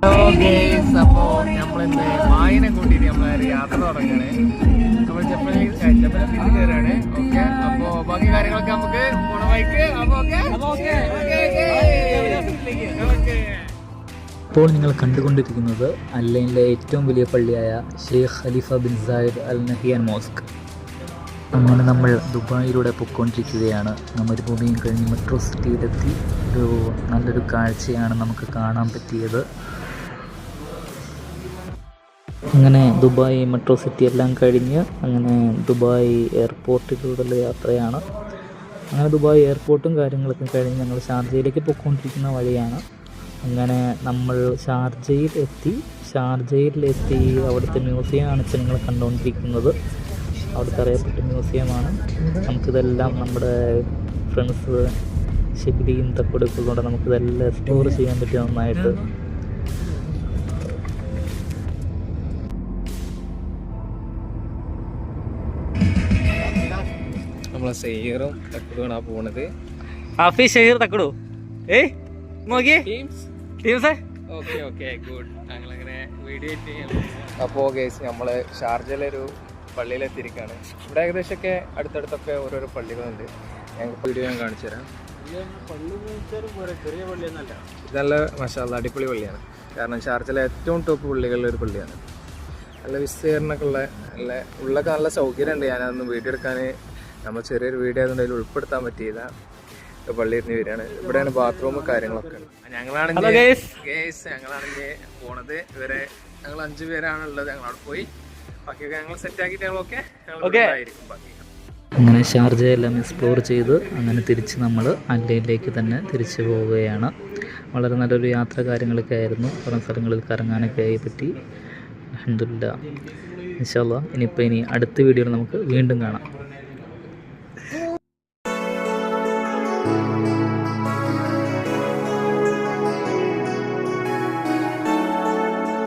Hello guys, അപ്പോൾ നമ്മളിന്ന് മായിനെ കൂട്ടിയിട്ട് നമ്മളൊരു യാത്ര തുടങ്ങുകയാണ്. നമ്മൾ ജപ്പനിൽ കയറുകയാണ്. ഓക്കെ, അപ്പോൾ ബാക്കി കാര്യങ്ങളൊക്കെ നമുക്ക് പോണ ബൈക്ക്. ഇപ്പോൾ നിങ്ങൾ കണ്ടുകൊണ്ടിരിക്കുന്നത് അല്ലൈനിലെ ഏറ്റവും വലിയ പള്ളിയായ Sheikh Khalifa bin Zayed Al Nahyan mosque. അങ്ങനെ നമ്മൾ ദുബായിലൂടെ പൊയ്ക്കൊണ്ടിരിക്കുകയാണ്. നമ്മൾ ഭൂമിയും കഴിഞ്ഞ് മെട്രോ സിറ്റിയിലെത്തി. നല്ലൊരു കാഴ്ചയാണ് നമുക്ക് കാണാൻ പറ്റിയത്. അങ്ങനെ ദുബായ് മെട്രോ സിറ്റി എല്ലാം കഴിഞ്ഞ് അങ്ങനെ ദുബായ് എയർപോർട്ടിലൂടെയുള്ള യാത്രയാണ്. അങ്ങനെ ദുബായ് എയർപോർട്ടും കാര്യങ്ങളൊക്കെ കഴിഞ്ഞ് ഞങ്ങൾ ഷാർജയിലേക്ക് പോയിക്കൊണ്ടിരിക്കുന്ന വഴിയാണ്. അങ്ങനെ നമ്മൾ ഷാർജയിലെത്തി. അവിടുത്തെ മ്യൂസിയമാണ് ഇപ്പോൾ നിങ്ങൾ കണ്ടുകൊണ്ടിരിക്കുന്നത്. അവിടുത്തെ അറിയപ്പെട്ട മ്യൂസിയമാണ്. നമുക്കിതെല്ലാം നമ്മുടെ ഫ്രണ്ട്സ് ഷെബിലിയും തപ്പെടുക്കുള്ളതുകൊണ്ട് നമുക്കിതെല്ലാം എക്സ്പ്ലോർ ചെയ്യാൻ പറ്റിയ നന്നായിട്ട്. നമ്മളെ ഷെയറും തക്കടുമാണ് ആ പോണത്. ഹാഫി ഷെയർ തക്കടു നോക്കിയേ ടീംസേ. Okay good. ഞങ്ങളങ്ങനെ വീഡിയോ ചെയ്യാം. അപ്പോൾ ഗേസ്, നമ്മൾ ഷാർജയിലൊരു പള്ളിയിലെത്തിയിരിക്കുകയാണ്. ഇവിടെ ഏകദേശമൊക്കെ അടുത്തടുത്തൊക്കെ ഓരോരോ പള്ളികളുണ്ട്. ഞങ്ങൾക്ക് വീഡിയോ ഞാൻ കാണിച്ചു തരാം. ചെറിയ പള്ളിയൊന്നല്ല, ഇത് നല്ല മാഷാഅല്ലാ അടിപൊളി പള്ളിയാണ്. കാരണം ഷാർജയിലെ ഏറ്റവും ടോപ്പ് പള്ളികളിലൊരു പള്ളിയാണ്. നല്ല വിസ്തീർണ്ണമൊക്കെ ഉള്ളൊക്കെ നല്ല സൗകര്യമുണ്ട്. ഞാനതൊന്ന് വീഡിയോ എടുക്കാൻ നമ്മൾ ചെറിയൊരു വീഡിയോ ആയതുകൊണ്ട് അതിൽ ഉൾപ്പെടുത്താൻ പറ്റിയില്ല. പള്ളിയിരുന്ന് വരികയാണ്. ഇവിടെയാണ് ബാത്റൂമും കാര്യങ്ങളൊക്കെ. ഞങ്ങളാണെങ്കിൽ പോണത്. ഇവരെ ഞങ്ങൾ 5 പേരാണുള്ളത്. ഞങ്ങൾ അവിടെ പോയി ബാക്കിയൊക്കെ ഞങ്ങൾ സെറ്റാക്കിയിട്ട് ഞങ്ങളൊക്കെ ആയിരിക്കും ബാക്കി. അങ്ങനെ ഷാർജയെല്ലാം എക്സ്പ്ലോർ ചെയ്ത് അങ്ങനെ തിരിച്ച് നമ്മൾ അല്ലയിലേക്ക് തന്നെ തിരിച്ചു പോവുകയാണ്. വളരെ നല്ലൊരു യാത്ര കാര്യങ്ങളൊക്കെ ആയിരുന്നു. കുറേ സ്ഥലങ്ങളിൽ കറങ്ങാനൊക്കെ ആയി പറ്റി. അൽഹംദുലില്ലാ. ഇൻഷാ അല്ലാഹ് ഇനി അടുത്ത വീഡിയോയിൽ നമുക്ക് വീണ്ടും കാണാം.